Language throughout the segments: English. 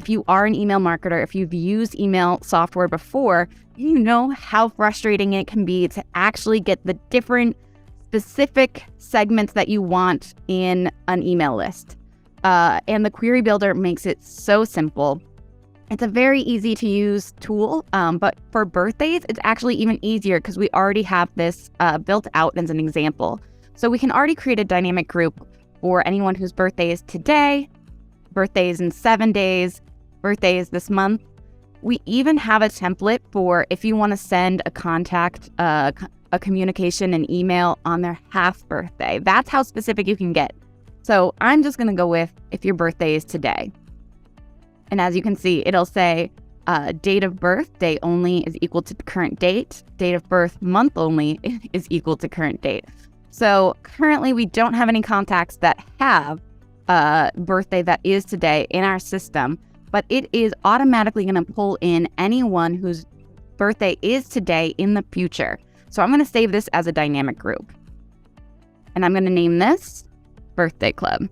if you are an email marketer, if you've used email software before, you know how frustrating it can be to actually get the different specific segments that you want in an email list. And the query builder makes it so simple. It's a very easy to use tool, but for birthdays, it's actually even easier because we already have this built out as an example. So we can already create a dynamic group for anyone whose birthday is today, birthdays in 7 days, birthdays this month. We even have a template for if you want to send a contact, a communication, an email on their half birthday. That's how specific you can get. So I'm just going to go with if your birthday is today. And as you can see, it'll say date of birth, day only, is equal to the current date. Date of birth, month only, is equal to current date. So currently we don't have any contacts that have a birthday that is today in our system, but it is automatically going to pull in anyone whose birthday is today in the future. So I'm going to save this as a dynamic group. And I'm going to name this Birthday Club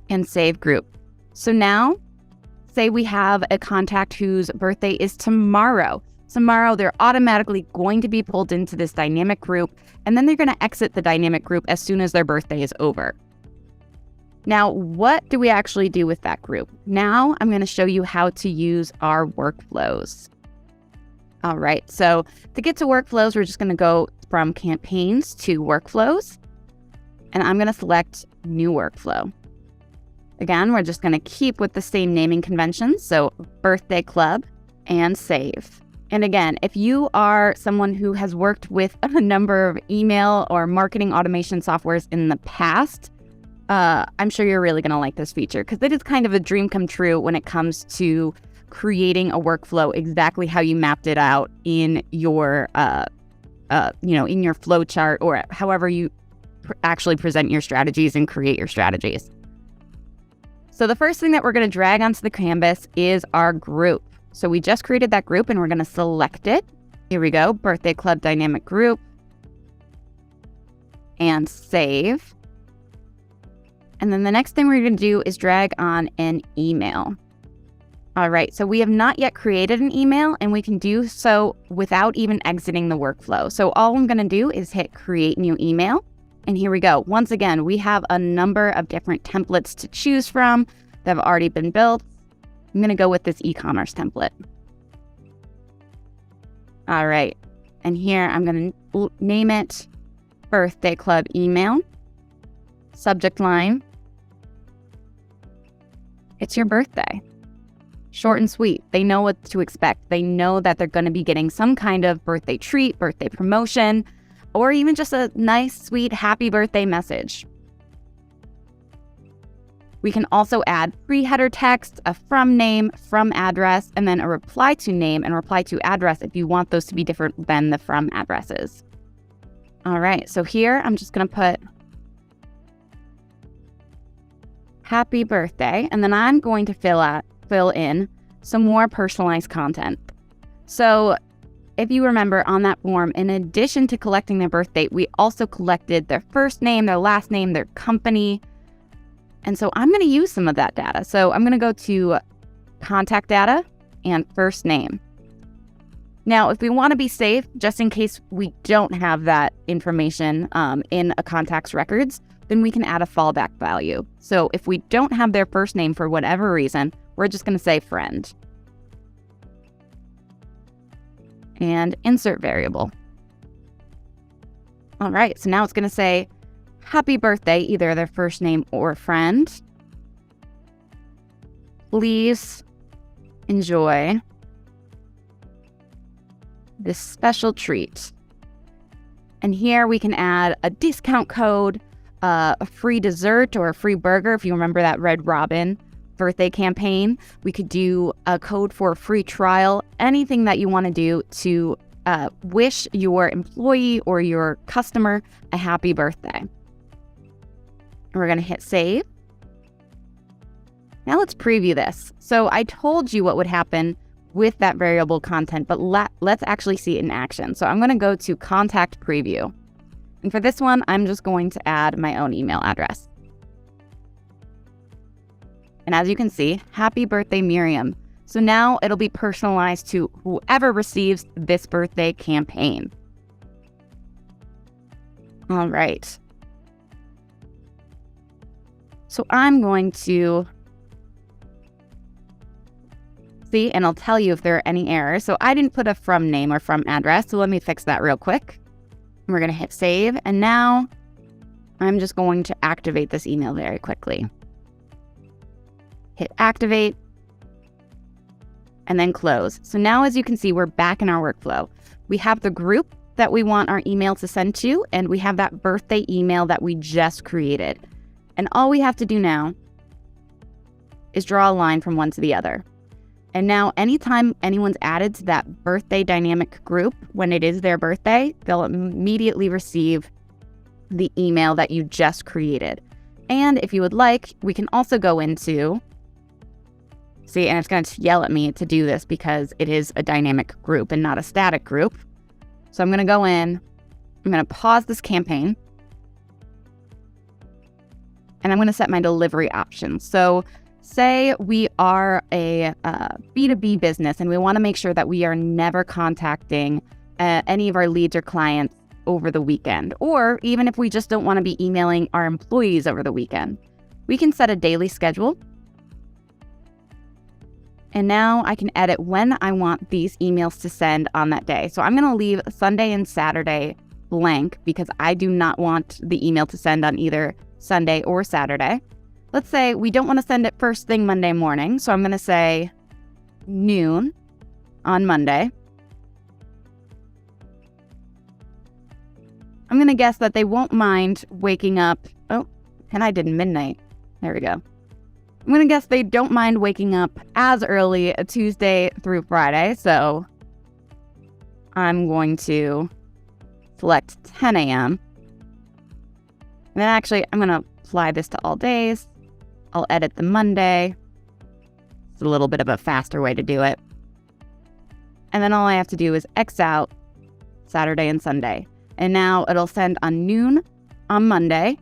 and save group. So now, say we have a contact whose birthday is tomorrow. Tomorrow, they're automatically going to be pulled into this dynamic group, and then they're going to exit the dynamic group as soon as their birthday is over. Now, what do we actually do with that group? Now, I'm going to show you how to use our workflows. All right, so to get to workflows, we're just going to go from campaigns to workflows, and I'm going to select new workflow. Again, we're just going to keep with the same naming conventions, so Birthday Club and save. And again, if you are someone who has worked with a number of email or marketing automation softwares in the past, I'm sure you're really going to like this feature because it is kind of a dream come true when it comes to creating a workflow exactly how you mapped it out in your, in your flow chart or however you actually present your strategies and create your strategies. So the first thing that we're going to drag onto the canvas is our group. So we just created that group and we're going to select it. Here we go, Birthday Club Dynamic Group, and save. And then the next thing we're going to do is drag on an email. All right, so we have not yet created an email and we can do so without even exiting the workflow. So all I'm going to do is hit create new email. And here we go. Once again, we have a number of different templates to choose from that have already been built. I'm going to go with this e-commerce template. All right. And here I'm going to name it Birthday Club Email. Subject line, it's your birthday. Short and sweet. They know what to expect. They know that they're going to be getting some kind of birthday treat, birthday promotion, or even just a nice, sweet, happy birthday message. We can also add pre-header text, a from name, from address, and then a reply to name and reply to address if you want those to be different than the from addresses. All right, so here I'm just going to put happy birthday, and then I'm going to fill in some more personalized content. So if you remember on that form, in addition to collecting their birth date, we also collected their first name, their last name, their company. And so I'm going to use some of that data. So I'm going to go to contact data and first name. Now, if we want to be safe, just in case we don't have that information in a contact's records, then we can add a fallback value. So if we don't have their first name for whatever reason, we're just going to say friend. And insert variable. All right, so now it's going to say happy birthday, either their first name or friend. Please enjoy this special treat. And here we can add a discount code, a free dessert or a free burger. If you remember that Red Robin birthday campaign, we could do a code for a free trial, anything that you want to do to wish your employee or your customer a happy birthday. And we're going to hit save. Now let's preview this. So I told you what would happen with that variable content, but let's actually see it in action. So I'm going to go to contact preview. And for this one, I'm just going to add my own email address. And as you can see, happy birthday, Miriam. So now it'll be personalized to whoever receives this birthday campaign. All right. So I'm going to see, and I'll tell you if there are any errors. So I didn't put a from name or from address. So let me fix that real quick. We're going to hit save. And now I'm just going to activate this email very quickly. Hit activate and then close. So now, as you can see, we're back in our workflow. We have the group that we want our email to send to, and we have that birthday email that we just created. And all we have to do now is draw a line from one to the other. And now anytime anyone's added to that birthday dynamic group, when it is their birthday, they'll immediately receive the email that you just created. And if you would like, we can also go into, see, and it's going to yell at me to do this because it is a dynamic group and not a static group. So I'm going to go in, I'm going to pause this campaign, and I'm going to set my delivery options. So say we are a B2B business and we want to make sure that we are never contacting any of our leads or clients over the weekend, or even if we just don't want to be emailing our employees over the weekend. We can set a daily schedule. And now I can edit when I want these emails to send on that day. So I'm going to leave Sunday and Saturday blank because I do not want the email to send on either Sunday or Saturday. Let's say we don't want to send it first thing Monday morning. So I'm going to say noon on Monday. I'm going to guess that they won't mind waking up. Oh, and I did midnight. There we go. I'm going to guess they don't mind waking up as early Tuesday through Friday. So I'm going to select 10 a.m. And then actually, I'm going to apply this to all days. I'll edit the Monday. It's a little bit of a faster way to do it. And then all I have to do is X out Saturday and Sunday. And now it'll send on noon on Monday,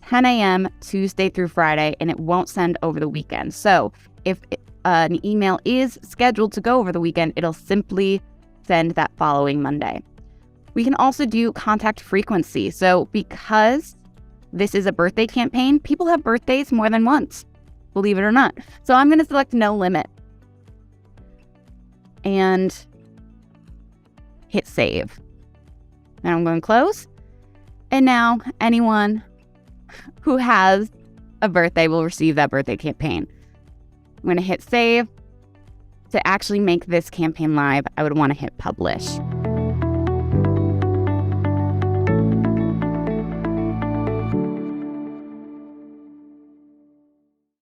10 a.m. Tuesday through Friday, and it won't send over the weekend. So if an email is scheduled to go over the weekend, it'll simply send that following Monday. We can also do contact frequency. So because this is a birthday campaign, people have birthdays more than once, believe it or not. So I'm going to select no limit and hit save. Now I'm going to close. And now anyone who has a birthday will receive that birthday campaign. I'm going to hit save. To actually make this campaign live, I would want to hit publish.